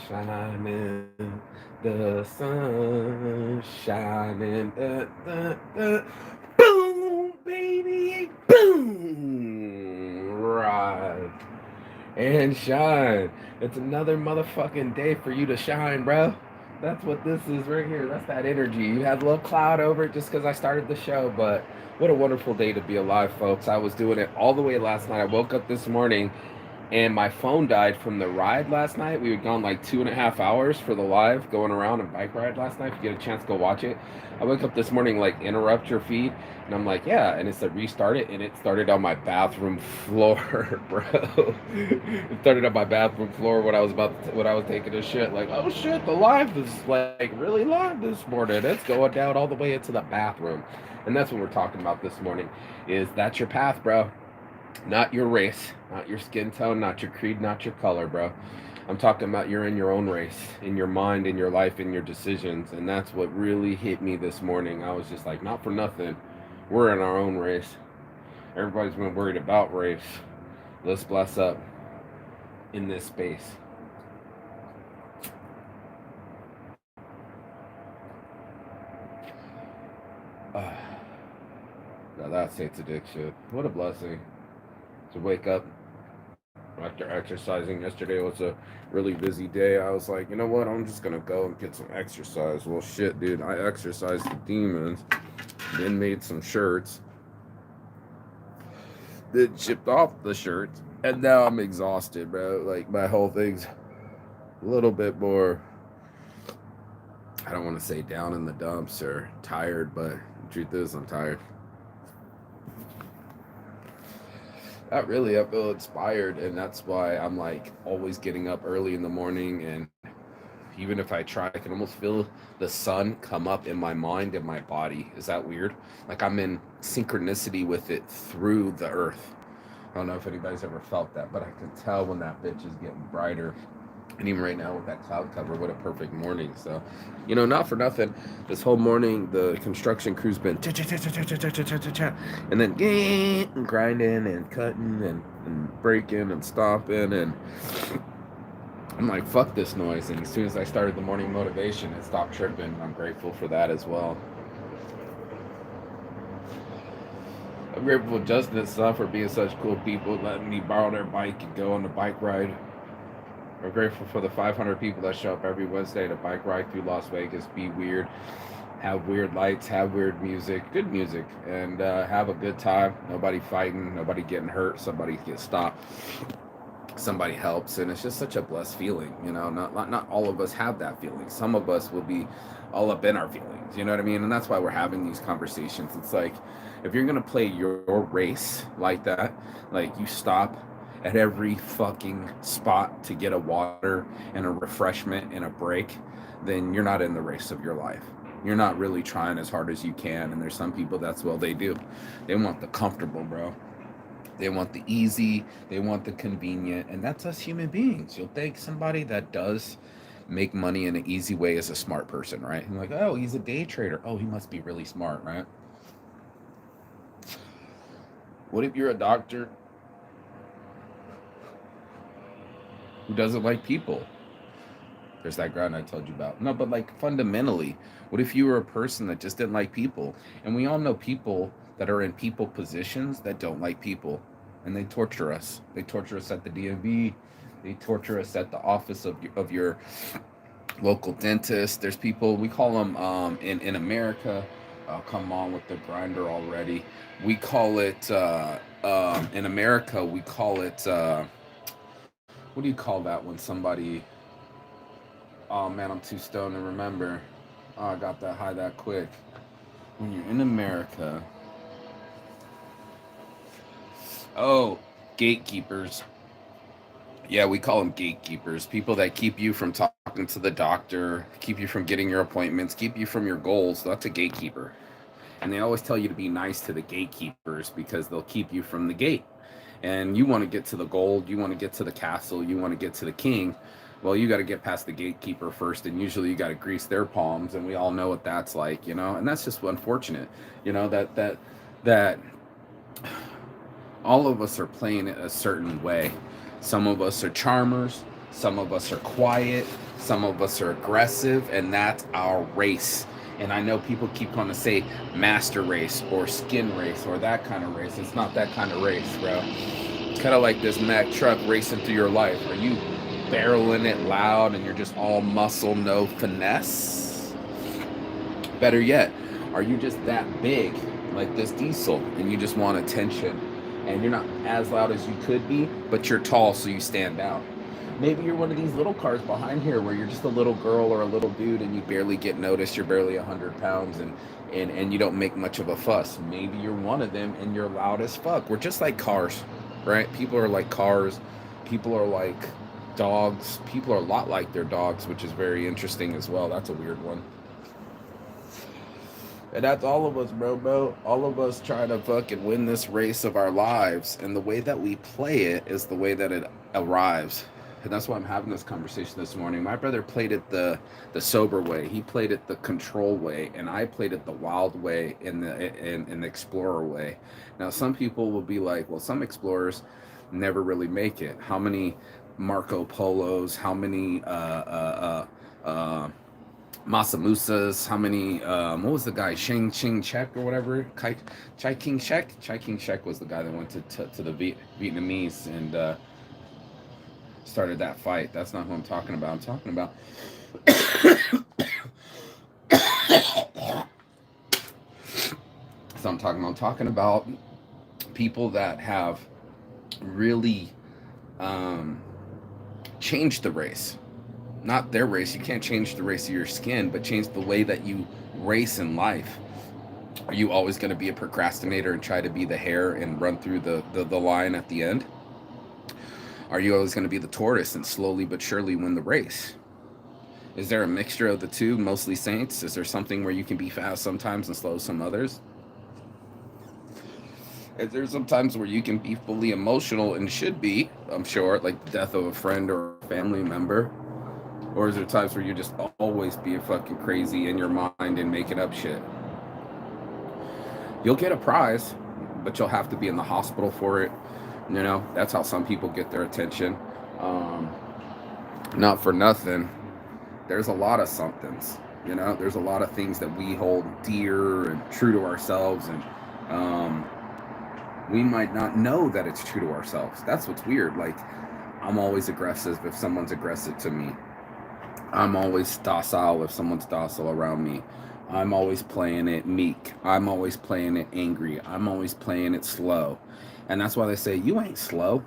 shining, the sun shining, boom, baby, boom, rise and shine. It's another motherfucking day for you to shine, bro. That's what this is right here. That's that energy. You had a little cloud over it just because I started the show, but what a wonderful day to be alive, folks. I was doing it all the way last night. I woke up this morning and my phone died from the ride last night. We had gone like 2.5 hours for the live going around and bike ride last night. If you get a chance, go watch it. I woke up this morning like interrupt your feed, and I'm like, yeah, and it said restart it, and it started on my bathroom floor, bro. It started on my bathroom floor when I was taking a shit. Like, oh shit, the live is like really live this morning. It's going down all the way into the bathroom, and that's what we're talking about this morning. Is that's your path, bro? Not your race, not your skin tone, not your creed, not your color, bro. I'm talking about you're in your own race, in your mind, in your life, in your decisions. And that's what really hit me this morning. I was just like, not for nothing. We're in our own race. Everybody's been worried about race. Let's bless up in this space. Uh, Now that's its addiction. What a blessing to wake up after exercising. Yesterday was a really busy day. I was like, you know what? I'm just gonna go and get some exercise. Well, shit, dude. I exercised the demons, then made some shirts, then shipped off the shirts, and now I'm exhausted, bro. Like my whole thing's a little bit more. I don't want to say down in the dumps or tired, but the truth is, I'm tired. Not really. I feel inspired, and that's why I'm like always getting up early in the morning. And even if I try, I can almost feel the sun come up in my mind and my body. Is that weird? Like I'm in synchronicity with it through the earth. I don't know if anybody's ever felt that, but I can tell when that bitch is getting brighter. And even right now with that cloud cover, what a perfect morning. So, not for nothing, this whole morning the construction crew's been and then grinding and cutting and breaking and stomping, and I'm like, fuck this noise. And as soon as I started the morning motivation, it stopped tripping. I'm grateful for that as well. I'm grateful to Justin and stuff for being such cool people, letting me borrow their bike and go on the bike ride. I'm grateful for the 500 people that show up every Wednesday to bike ride through Las Vegas, be weird, have weird lights, have weird music, good music, and have a good time. Nobody fighting, nobody getting hurt, somebody gets stopped, somebody helps, and it's just such a blessed feeling. Not all of us have that feeling. Some of us will be all up in our feelings. You know what I mean? And that's why we're having these conversations. It's like if you're gonna play your race like that, like you stop at every fucking spot to get a water and a refreshment and a break, then you're not in the race of your life. You're not really trying as hard as you can. And there's some people that's well they do. They want the comfortable, bro. They want the easy, they want the convenient, and that's us human beings. You'll think somebody that does make money in an easy way is a smart person, right? And like, oh, he's a day trader. Oh, he must be really smart, right? What if you're a doctor who doesn't like people? There's that grind I told you about. No, but like fundamentally, what if you were a person that just didn't like people? And we all know people that are in people positions that don't like people, and they torture us. They torture us at the DMV. They torture us at the office of your local dentist. There's people we call them in America. Come on with the grinder already. We call it in America. We call it what do you call that when somebody? Oh man, I'm too stoned to remember. Oh, I got that high that quick. When you're in America, oh, gatekeepers. Yeah, we call them gatekeepers. People that keep you from talking to the doctor, keep you from getting your appointments, keep you from your goals. That's a gatekeeper. And they always tell you to be nice to the gatekeepers because they'll keep you from the gate. And you want to get to the gold, you want to get to the castle, you want to get to the king. Well, you got to get past the gatekeeper first, and usually you got to grease their palms, and we all know what that's like. And that's just unfortunate, that all of us are playing it a certain way. Some of us are charmers, some of us are quiet, Some of us are aggressive, and that's our race. And I know people keep going to say master race or skin race or that kind of race. It's not that kind of race, bro. It's kind of like this Mack truck racing through your life. Are you barreling it loud and you're just all muscle, no finesse? Better yet, are you just that big, like this diesel, and you just want attention? And you're not as loud as you could be, but you're tall, so you stand out. Maybe you're one of these little cars behind here where you're just a little girl or a little dude and you barely get noticed. You're barely 100 pounds and you don't make much of a fuss. Maybe you're one of them and you're loud as fuck. We're just like cars, right? People are like cars. People are like dogs. People are a lot like their dogs, which is very interesting as well. That's a weird one. And that's all of us, bro. All of us try to fucking win this race of our lives. And the way that we play it is the way that it arrives. And that's why I'm having this conversation this morning. My brother played it the sober way. He played it the control way. And I played it the wild way in the explorer way. Now, some people will be like, well, some explorers never really make it. How many Marco Polos? How many Masamusas, how many, what was the guy, Shang Ching Chek or whatever, Chai King Shek? Chai King Shek was the guy that went to the Vietnamese and started that fight. That's not who I'm talking about. I'm talking about I'm talking about people that have really changed the race. Not their race. You can't change the race of your skin, but change the way that you race in life. Are you always going to be a procrastinator and try to be the hare and run through the line at the end? Are you always going to be the tortoise and slowly but surely win the race? Is there a mixture of the two, mostly saints? Is there something where you can be fast sometimes and slow some others? Is there some times where you can be fully emotional and should be, I'm sure, like the death of a friend or a family member? Or is there times where you just always be fucking crazy in your mind and making up shit? You'll get a prize, but you'll have to be in the hospital for it. You know, that's how some people get their attention. Not for nothing. There's a lot of somethings, you know, there's a lot of things that we hold dear and true to ourselves. And we might not know that it's true to ourselves. That's what's weird. Like, I'm always aggressive if someone's aggressive to me. I'm always docile if someone's docile around me. I'm always playing it meek. I'm always playing it angry. I'm always playing it slow. And that's why they say, you ain't slow.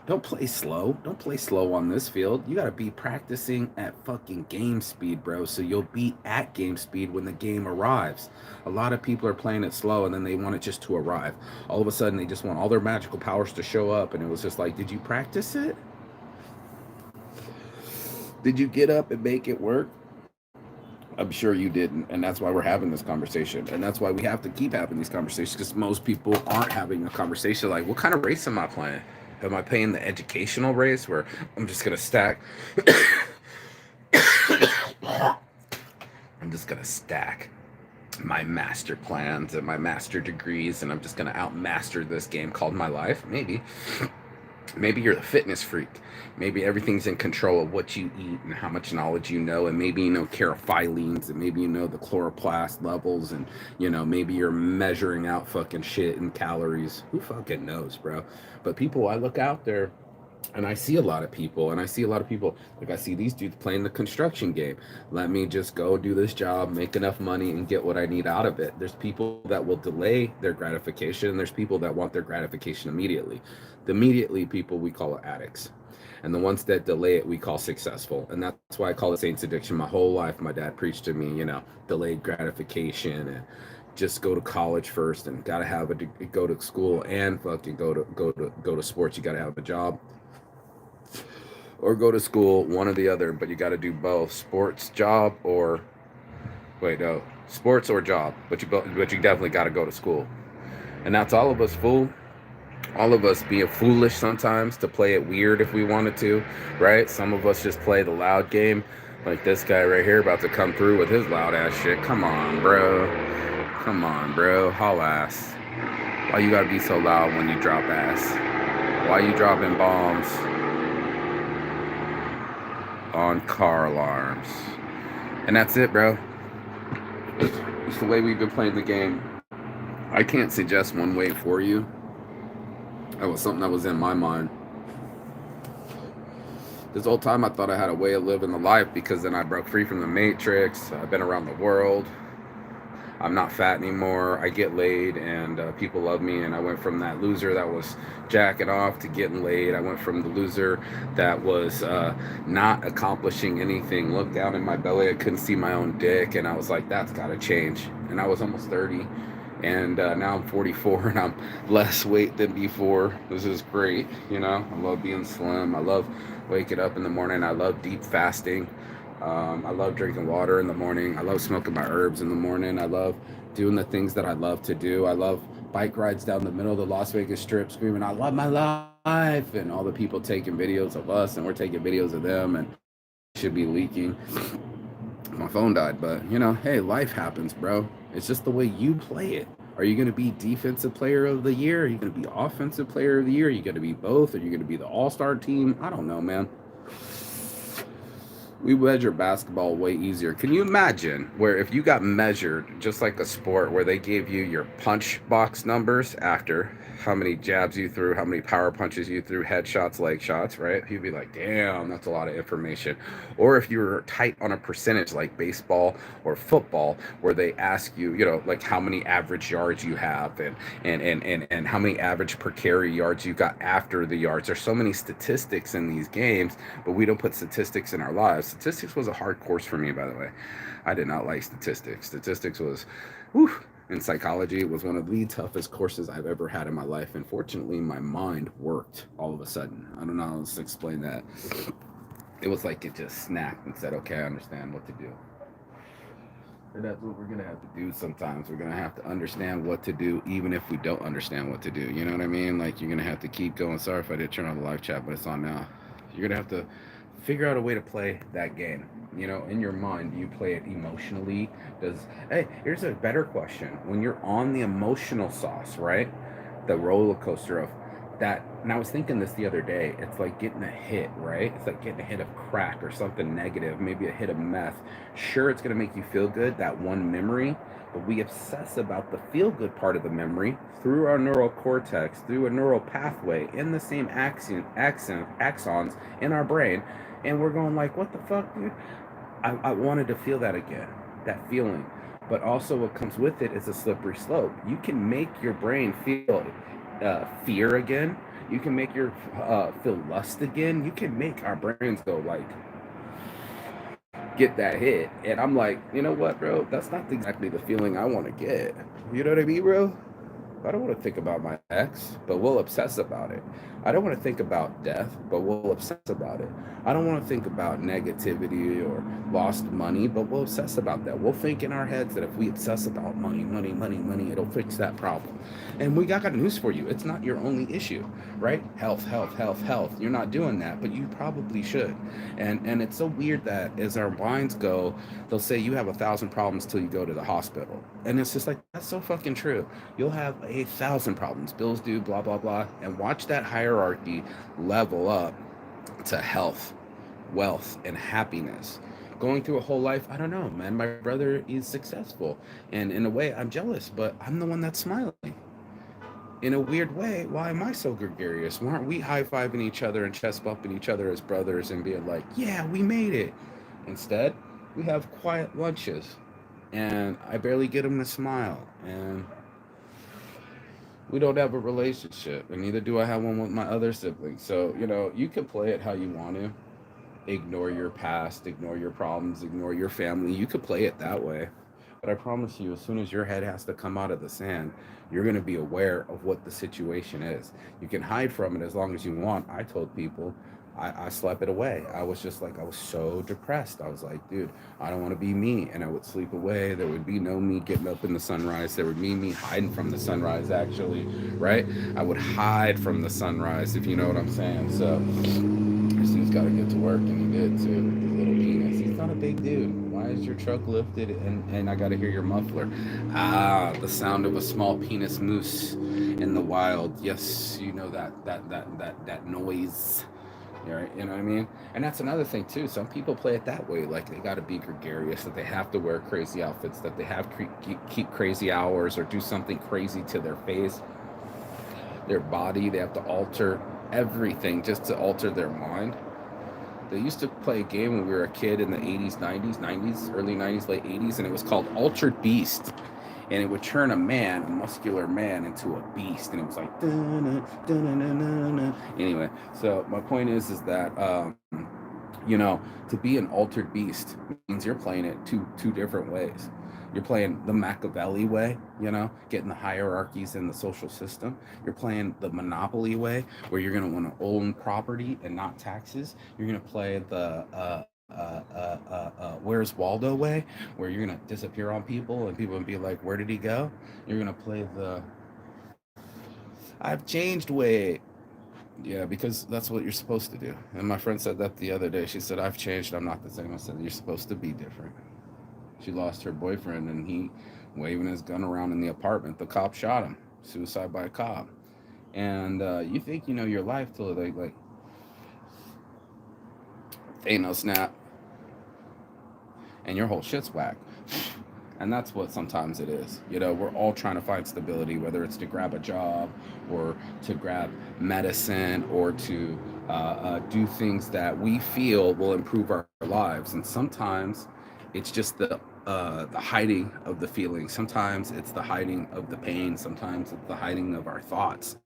Don't play slow. Don't play slow on this field. You got to be practicing at fucking game speed, bro. So you'll be at game speed when the game arrives. A lot of people are playing it slow and then they want it just to arrive. All of a sudden, they just want all their magical powers to show up. And it was just like, did you practice it? Did you get up and make it work? I'm sure you didn't, and that's why we're having this conversation, and that's why we have to keep having these conversations, because most people aren't having a conversation like, what kind of race am I playing? Am I playing the educational race where I'm just going to stack? I'm just going to stack my master plans and my master degrees, and I'm just going to outmaster this game called my life? Maybe. Maybe you're the fitness freak. Maybe everything's in control of what you eat and how much knowledge you know, and maybe you know carophyllines, and maybe you know the chloroplast levels, and you know, maybe you're measuring out fucking shit in calories. Who fucking knows, bro? But people, I look out there and I see a lot of people, like I see these dudes playing the construction game. Let me just go do this job, make enough money, and get what I need out of it. There's people that will delay their gratification, and there's people that want their gratification immediately. The immediately people, we call it addicts. And the ones that delay it, we call successful. And that's why I call it Saints Addiction. My whole life, my dad preached to me, you know, delayed gratification and just go to college first, and gotta have go to school and fucking go to sports. You gotta have a job or go to school, one or the other, but you got to do both. Sports, job, or sports or job, but you definitely got to go to school. And that's all of us, fool. All of us being foolish sometimes to play it weird if we wanted to, right? Some of us just play the loud game, like this guy right here about to come through with his loud ass shit. Come on, bro. Haul ass. Why you gotta be so loud when you drop ass? Why you dropping bombs? on car alarms. And that's it, bro. It's the way we've been playing the game. I can't suggest one way for you. That was something that was in my mind. This whole time I thought I had a way of living the life because then I broke free from the matrix. I've been around the world. I'm not fat anymore. I get laid and people love me. And I went from that loser that was jacking off to getting laid. I went from the loser that was not accomplishing anything. Looked down in my belly. I couldn't see my own dick. And I was like, that's got to change. And I was almost 30. And now I'm 44 and I'm less weight than before. This is great. You know, I love being slim. I love waking up in the morning. I love deep fasting. I love drinking water in the morning. I love smoking my herbs in the morning. I love doing the things that I love to do. I love bike rides down the middle of the Las Vegas Strip screaming, I love my life. And all the people taking videos of us and we're taking videos of them and should be leaking. My phone died, but you know, hey, life happens, bro. It's just the way you play it. Are you going to be defensive player of the year? Are you going to be offensive player of the year? Are you going to be both? Are you going to be the all-star team? I don't know, man. We measure basketball way easier. Can you imagine where if you got measured just like a sport where they gave you your punch box numbers after how many jabs you threw, how many power punches you threw, headshots, leg shots, right? You'd be like, damn, that's a lot of information. Or if you were tight on a percentage like baseball or football, where they ask you, you know, like how many average yards you have and how many average per carry yards you got after the yards. There's so many statistics in these games, but we don't put statistics in our lives. Statistics was a hard course for me, by the way. I did not like statistics. Statistics was, whew, in psychology, it was one of the toughest courses I've ever had in my life. And fortunately, my mind worked all of a sudden. I don't know how to explain that. It was like it just snapped and said, okay, I understand what to do. And that's what we're going to have to do sometimes. We're going to have to understand what to do, even if we don't understand what to do. You know what I mean? Like, you're going to have to keep going. Sorry if I did turn on the live chat, but it's on now. You're going to have to figure out a way to play that game. You know, in your mind, do you play it emotionally? Hey, here's a better question. When you're on the emotional sauce, right? The roller coaster of that. And I was thinking this the other day. It's like getting a hit, right? It's like getting a hit of crack or something negative, maybe a hit of meth. Sure, it's going to make you feel good, that one memory, but we obsess about the feel good part of the memory through our neural cortex, through a neural pathway in the same axons in our brain. And we're going like, what the fuck, dude? I wanted to feel that again, that feeling. But also what comes with it is a slippery slope. You can make your brain feel fear again. You can make your feel lust again. You can make our brains go like, get that hit. And I'm like, you know what, bro? That's not exactly the feeling I want to get. You know what I mean, bro? I don't want to think about my ex, but we'll obsess about it. I don't want to think about death, but we'll obsess about it. I don't want to think about negativity or lost money, but we'll obsess about that. We'll think in our heads that if we obsess about money, it'll fix that problem. And we got news for you. It's not your only issue, right? Health. You're not doing that, but you probably should. And it's so weird that as our minds go, they'll say you have 1,000 problems till you go to the hospital. And it's just like, that's so fucking true. You'll have 1,000 problems, bills due, blah, blah, blah. And watch that hierarchy level up to health, wealth, and happiness. Going through a whole life, I don't know, man. My brother is successful. And in a way, I'm jealous, but I'm the one that's smiling. In a weird way, why am I so gregarious? Why aren't we high-fiving each other and chest bumping each other as brothers and being like, yeah, we made it? Instead, we have quiet lunches. And I barely get him to smile. And we don't have a relationship. And neither do I have one with my other siblings. So, you know, you can play it how you want to. Ignore your past, ignore your problems, ignore your family. You could play it that way. But I promise you, as soon as your head has to come out of the sand, you're going to be aware of what the situation is. You can hide from it as long as you want. I told people I slept it away. I was just like, I was so depressed. I was like, dude, I don't want to be me. And I would sleep away. There would be no me getting up in the sunrise. There would be me hiding from the sunrise, actually, right? I would hide from the sunrise, if you know what I'm saying. So he's got to get to work, and he did too. His little penis. He's not a big dude. Why is your truck lifted? And I got to hear your muffler. Ah, the sound of a small penis moose in the wild. Yes, you know that noise. Right? You know what I mean? And that's another thing too. Some people play it that way, like they got to be gregarious, that they have to wear crazy outfits, that they have keep crazy hours, or do something crazy to their face, their body. They have to alter everything just to alter their mind. They used to play a game when we were a kid in the 80s, 90s, early 90s, late 80s, and it was called Altered Beast. And it would turn a man, a muscular man, into a beast. And it was like, dun, dun, dun, dun, dun, dun. Anyway, so my point is that, you know, to be an altered beast means you're playing it two different ways. You're playing the Machiavelli way, you know, getting the hierarchies in the social system. You're playing the monopoly way, where you're going to want to own property and not taxes. You're going to play the Where's Waldo way, where you're going to disappear on people and people will be like, where did he go? You're going to play the I've changed way. Yeah, because that's what you're supposed to do. And my friend said that the other day. She said, I've changed. I'm not the same. I said, you're supposed to be different. She lost her boyfriend and he waving his gun around in the apartment. The cop shot him. Suicide by a cop. And you think you know your life till like Thanos snap and your whole shit's whack. And that's what sometimes it is. You know, we're all trying to find stability, whether it's to grab a job or to grab medicine or to do things that we feel will improve our lives. And sometimes it's just the hiding of the feelings. Sometimes it's the hiding of the pain. Sometimes it's the hiding of our thoughts.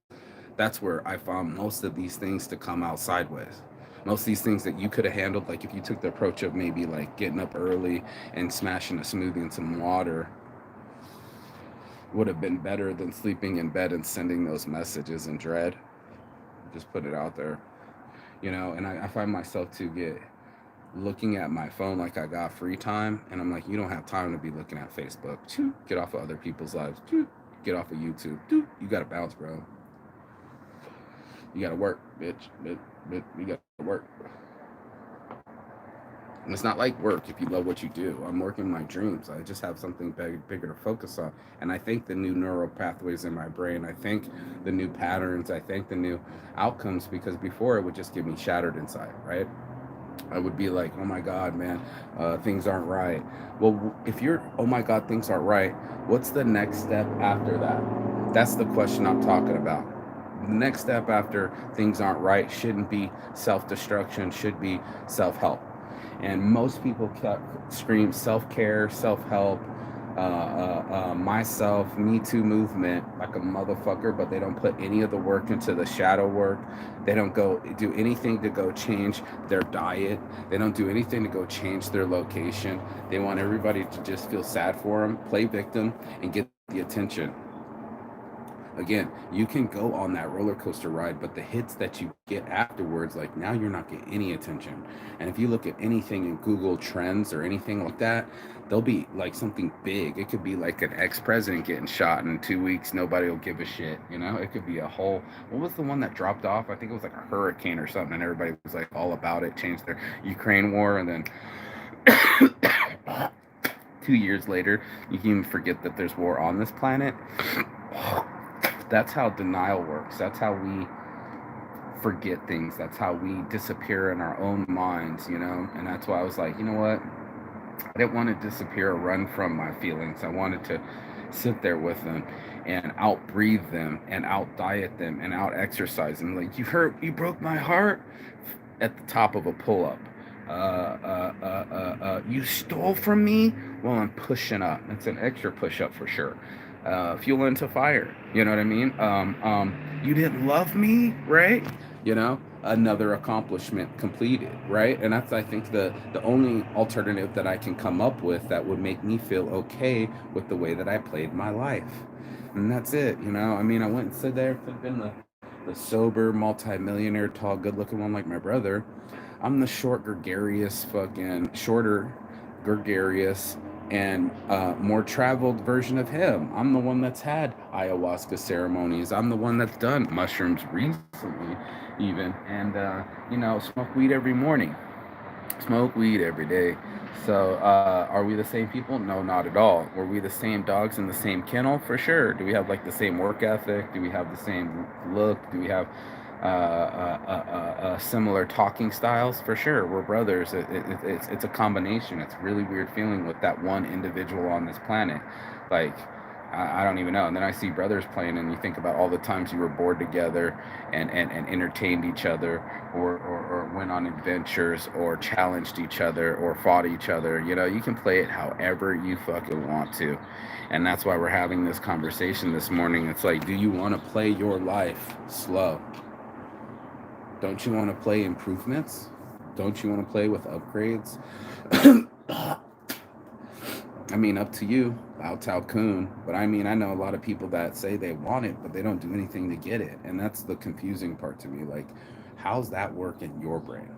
That's where I found most of these things to come out sideways. Most of these things that you could have handled, like if you took the approach of maybe like getting up early and smashing a smoothie and some water, would have been better than sleeping in bed and sending those messages in dread. Just put it out there, you know. And I find myself to get looking at my phone like I got free time, and I'm like, you don't have time to be looking at Facebook. Get off of other people's lives. Get off of YouTube. You gotta bounce, bro. You gotta work, bitch. You gotta work. And it's not like work if you love what you do. I'm working my dreams. I just have something bigger to focus on. And I think the new neural pathways in my brain, I think the new patterns, I think the new outcomes, because before it would just get me shattered inside, right? I would be like, oh my God, man, things aren't right. Well, if you're, oh my God, things aren't right, what's the next step after that? That's the question I'm talking about. The next step after things aren't right shouldn't be self destruction, should be self help. And most people scream self care, self help, myself, Me Too movement like a motherfucker, but they don't put any of the work into the shadow work. They don't go do anything to go change their diet. They don't do anything to go change their location. They want everybody to just feel sad for them, play victim, and get the attention. Again, you can go on that roller coaster ride, but the hits that you get afterwards, like now you're not getting any attention. And if you look at anything in Google Trends or anything like that, there'll be like something big. It could be like an ex-president getting shot in 2 weeks. Nobody will give a shit. You know, it could be a whole. What was the one that dropped off? I think it was like a hurricane or something, and everybody was like all about it. Changed their Ukraine war, and then 2 years later, you can even forget that there's war on this planet. That's how denial works. That's how we forget things. That's how we disappear in our own minds, you know? And that's why I was like, you know what? I didn't want to disappear or run from my feelings. I wanted to sit there with them and out breathe them and out diet them and out exercise them. Like, you broke my heart at the top of a pull up. You stole from me? Well, I'm pushing up. It's an extra push up for sure. Fuel into fire. You know what I mean? You didn't love me, right? You know, another accomplishment completed, right? And that's, I think, the only alternative that I can come up with that would make me feel okay with the way that I played my life. And that's it, you know. I mean, I went and said there, could have been the sober, multi-millionaire, tall, good-looking one like my brother. I'm the short, gregarious, fucking shorter, gregarious, and more traveled version of him. I'm the one that's had ayahuasca ceremonies. I'm the one that's done mushrooms recently, even, and smoke weed every morning, smoke weed every day. So, are we the same people? No, not at all. Were we the same dogs in the same kennel? For sure. Do we have like the same work ethic? Do we have the same look? Do we have similar talking styles, for sure. We're brothers. It's a combination. It's a really weird feeling with that one individual on this planet. Like, I don't even know. And then I see brothers playing, and you think about all the times you were bored together and entertained each other, or went on adventures, or challenged each other, or fought each other. You know, you can play it however you fucking want to. And that's why we're having this conversation this morning. It's like, do you want to play your life slow? Don't you want to play improvements? Don't you want to play with upgrades? I mean, up to you, Bao Tao Kun. But I mean, I know a lot of people that say they want it, but they don't do anything to get it. And that's the confusing part to me. Like, how's that work in your brain?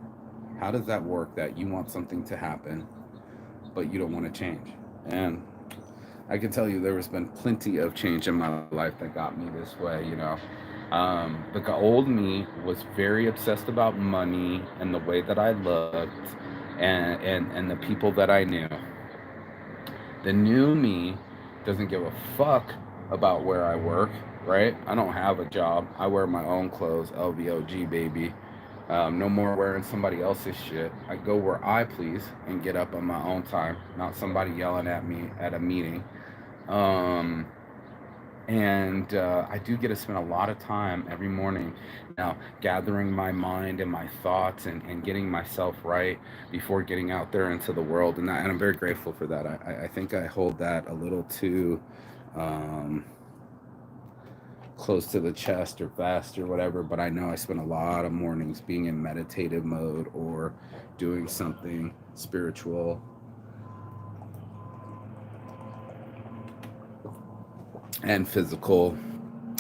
How does that work that you want something to happen, but you don't want to change? And I can tell you there has been plenty of change in my life that got me this way, you know. The old me was very obsessed about money and the way that I looked, and the people that I knew. The new me doesn't give a fuck about where I work, right? I don't have a job. I wear my own clothes, LVOG, baby. No more wearing somebody else's shit. I go where I please and get up on my own time, not somebody yelling at me at a meeting. Um, and I do get to spend a lot of time every morning now gathering my mind and my thoughts, and getting myself right before getting out there into the world. And I'm very grateful for that. I think I hold that a little too um, close to the chest or vest or whatever, but I know I spend a lot of mornings being in meditative mode or doing something spiritual and physical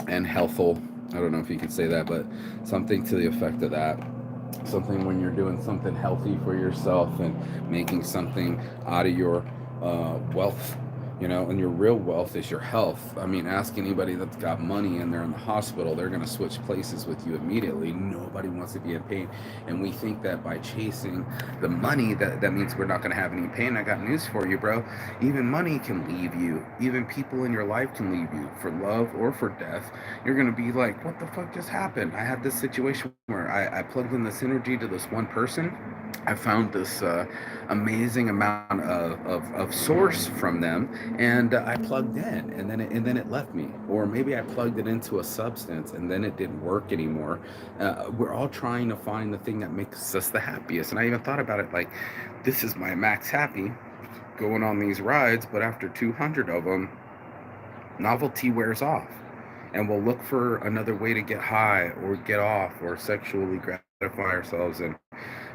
and healthful. I don't know if you could say that, but something to the effect of that. Something when you're doing something healthy for yourself and making something out of your wealth, you know, and your real wealth is your health. I mean, ask anybody that's got money and they're in the hospital, they're going to switch places with you immediately. Nobody wants to be in pain. And we think that by chasing the money, that means we're not going to have any pain. I got news for you, bro. Even money can leave you. Even people in your life can leave you for love or for death. You're going to be like, what the fuck just happened? I had this situation where I plugged in this energy to this one person. I found this amazing amount of source from them, and I plugged in, and then it left me. Or maybe I plugged it into a substance, and then it didn't work anymore. We're all trying to find the thing that makes us the happiest. And I even thought about it like, this is my max happy, going on these rides, but after 200 of them, novelty wears off, and we'll look for another way to get high or get off or sexually gratify ourselves. And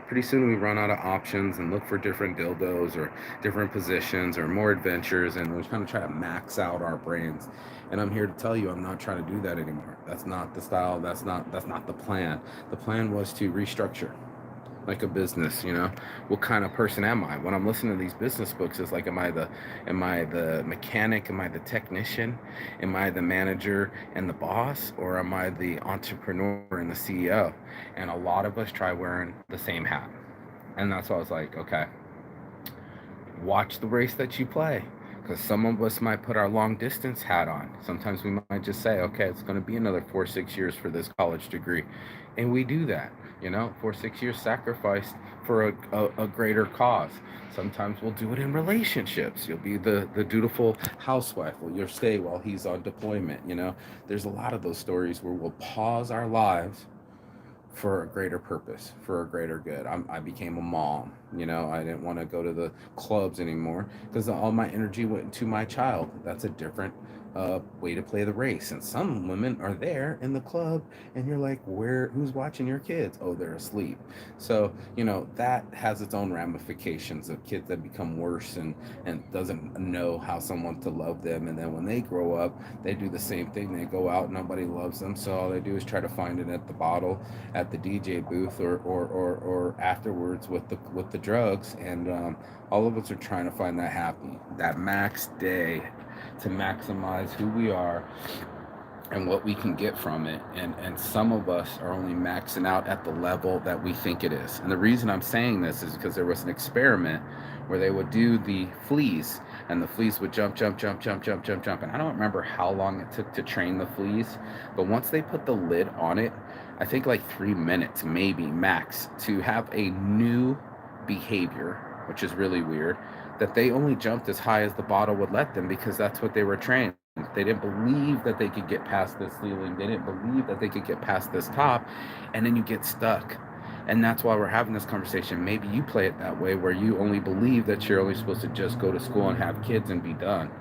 pretty soon we run out of options and look for different dildos or different positions or more adventures, and we kind of try to max out our brains. And I'm here to tell you, I'm not trying to do that anymore. That's not the style. That's not the plan. The plan was to restructure like a business. You know, what kind of person am I when I'm listening to these business books? It's like, am I the mechanic, am I the technician, am I the manager and the boss, or am I the entrepreneur and the CEO? And a lot of us try wearing the same hat. And that's why I was like, okay, watch the race that you play, because some of us might put our long distance hat on. Sometimes we might just say, okay, it's going to be another 4 6 years for this college degree, and we do that, you know, 4 6 years sacrificed for a greater cause. Sometimes we'll do it in relationships. You'll be the dutiful housewife, well, you'll stay while he's on deployment. You know, there's a lot of those stories where we'll pause our lives for a greater purpose, for a greater good. I became a mom. You know, I didn't want to go to the clubs anymore because all my energy went to my child. That's a different way to play the race. And some women are there in the club, and you're like, where? Who's watching your kids? Oh, they're asleep. So you know that has its own ramifications of kids that become worse and doesn't know how someone to love them. And then when they grow up, they do the same thing. They go out, nobody loves them, so all they do is try to find it at the bottle, at the DJ booth, or afterwards with the drugs. And all of us are trying to find that happy, that max day, to maximize who we are and what we can get from it. And some of us are only maxing out at the level that we think it is. And the reason I'm saying this is because there was an experiment where they would do the fleas, and the fleas would jump, jump, jump, jump, jump, jump, jump. And I don't remember how long it took to train the fleas, but once they put the lid on it, I think like 3 minutes maybe max to have a new behavior, which is really weird, that they only jumped as high as the bottle would let them because that's what they were trained. They didn't believe that they could get past this ceiling. They didn't believe that they could get past this top. And then you get stuck. And that's why we're having this conversation. Maybe you play it that way where you only believe that you're only supposed to just go to school and have kids and be done.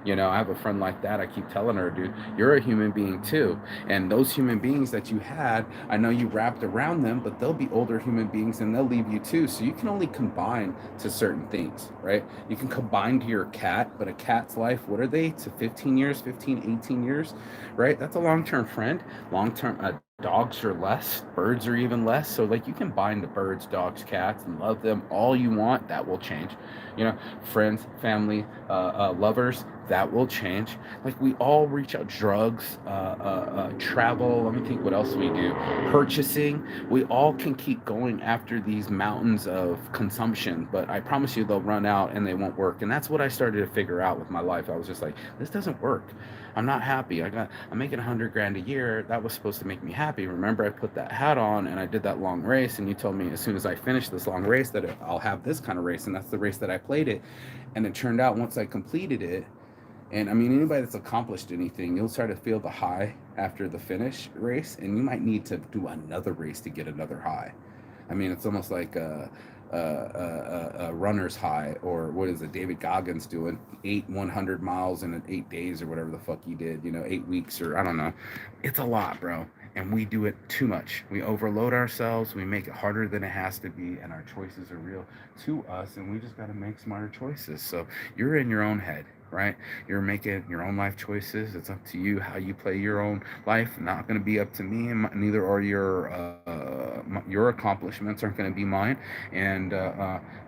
I have a friend like that. I keep telling her, dude, you're a human being too. And those human beings that you had, I know you wrapped around them, but they'll be older human beings and they'll leave you too. So you can only combine to certain things, right? You can combine to your cat, but a cat's life, what are they? To 15 years, 15, 18 years, right? That's a long-term friend. Long-term, dogs are less, birds are even less. So like you can bind to birds, dogs, cats, and love them all you want. That will change. Friends, family, lovers, that will change. Like we all reach out. Drugs, travel. Let me think what else we do. Purchasing. We all can keep going after these mountains of consumption, but I promise you they'll run out and they won't work. And that's what I started to figure out with my life. I was just like, this doesn't work. I'm not happy. I'm making 100 grand a year. That was supposed to make me happy. Remember, I put that hat on and I did that long race, and you told me as soon as I finish this long race that I'll have this kind of race, and that's the race that I played it. And it turned out once I completed it, and I mean, anybody that's accomplished anything, you'll start to feel the high after the finish race, and you might need to do another race to get another high. I mean, it's almost like a runner's high, or what is it? David Goggins doing 100 miles in 8 days or whatever the fuck he did. 8 weeks, or I don't know. It's a lot, bro. And we do it too much. We overload ourselves. We make it harder than it has to be, and our choices are real to us. And we just got to make smarter choices. So you're in your own head, right? You're making your own life choices. It's up to you how you play your own life. Not going to be up to me, and neither are your accomplishments aren't going to be mine, and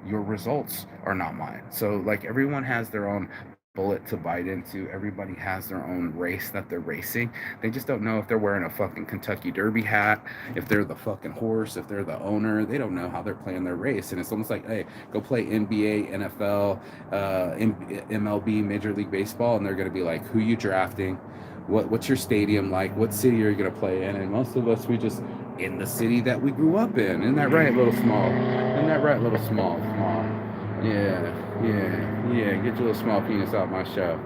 your results are not mine. So like everyone has their own bullet to bite into. Everybody has their own race that they're racing. They just don't know if they're wearing a fucking Kentucky Derby hat, if they're the fucking horse, if they're the owner. They don't know how they're playing their race. And it's almost like, hey, go play NBA, NFL, MLB, Major League Baseball, and they're going to be like, who you drafting? What's your stadium like? What city are you going to play in? And most of us, we just in the city that we grew up in. Isn't that right, little small? Isn't that right, little small? Yeah. Get your little small penis out my show.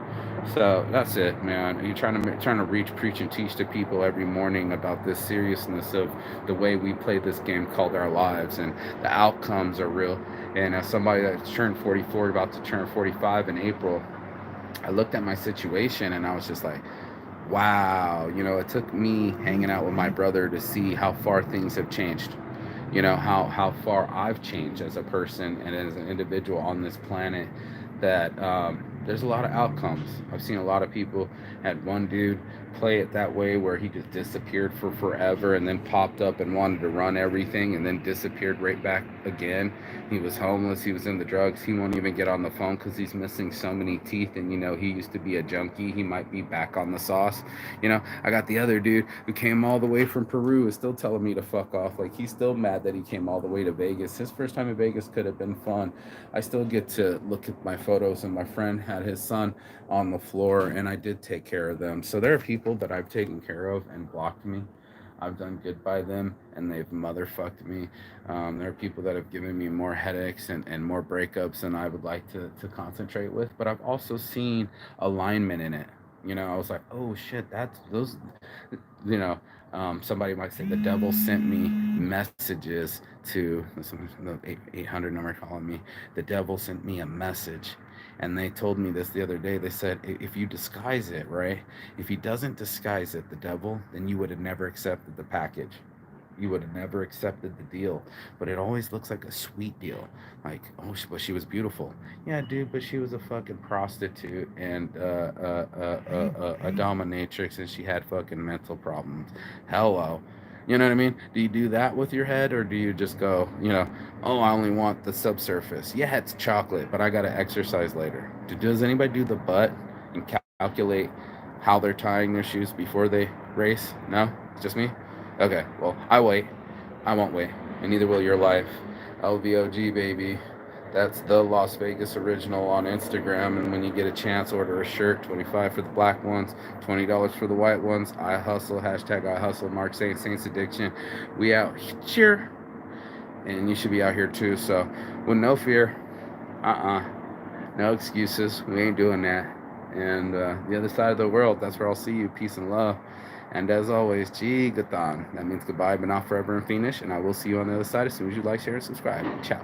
So that's it, man. You're trying to reach, preach, and teach to people every morning about this seriousness of the way we play this game called our lives, and the outcomes are real. And as somebody that's turned 44, about to turn 45 in April, I looked at my situation and I was just like, wow. It took me hanging out with my brother to see how far things have changed. How far I've changed as a person and as an individual on this planet, that there's a lot of outcomes. I've seen a lot of people. Had one dude play it that way where he just disappeared for forever and then popped up and wanted to run everything and then disappeared right back again. He was homeless. He was in the drugs. He won't even get on the phone because he's missing so many teeth. And he used to be a junkie. He might be back on the sauce. I got the other dude who came all the way from Peru, is still telling me to fuck off. Like, he's still mad that he came all the way to Vegas. His first time in Vegas could have been fun. I still get to look at my photos, and my friend had his son on the floor, and I did take care of them. So there are people that I've taken care of and blocked me. I've done good by them, and they've motherfucked me. There are people that have given me more headaches and more breakups than I would like to concentrate with. But I've also seen alignment in it. I was like, oh shit, that's those. You know, Somebody might say the devil sent me messages to the 800 number calling me. The devil sent me a message, and they told me this the other day. They said, if you disguise it, right? If he doesn't disguise it, the devil, then you would have never accepted the package. You would have never accepted the deal. But it always looks like a sweet deal. Like, oh, but she was beautiful. Yeah, dude, but she was a fucking prostitute and a dominatrix, and she had fucking mental problems. Hello. You know what I mean? Do you do that with your head, or do you just go, oh, I only want the subsurface? Yeah, it's chocolate, but I got to exercise later. Does anybody do the butt and calculate how they're tying their shoes before they race? No? It's just me? Okay, well, I wait. I won't wait. And neither will your life. LVOG, baby. That's the Las Vegas original on Instagram. And when you get a chance, order a shirt. 25 for the black ones, $20 for the white ones. I hustle. Hashtag I hustle. Mark Saints Addiction. We out here. And you should be out here too. So, with no fear. No excuses. We ain't doing that. And the other side of the world, that's where I'll see you. Peace and love. And as always, Gatan. That means goodbye, but not forever and finish. And I will see you on the other side as soon as you like, share, and subscribe. Ciao.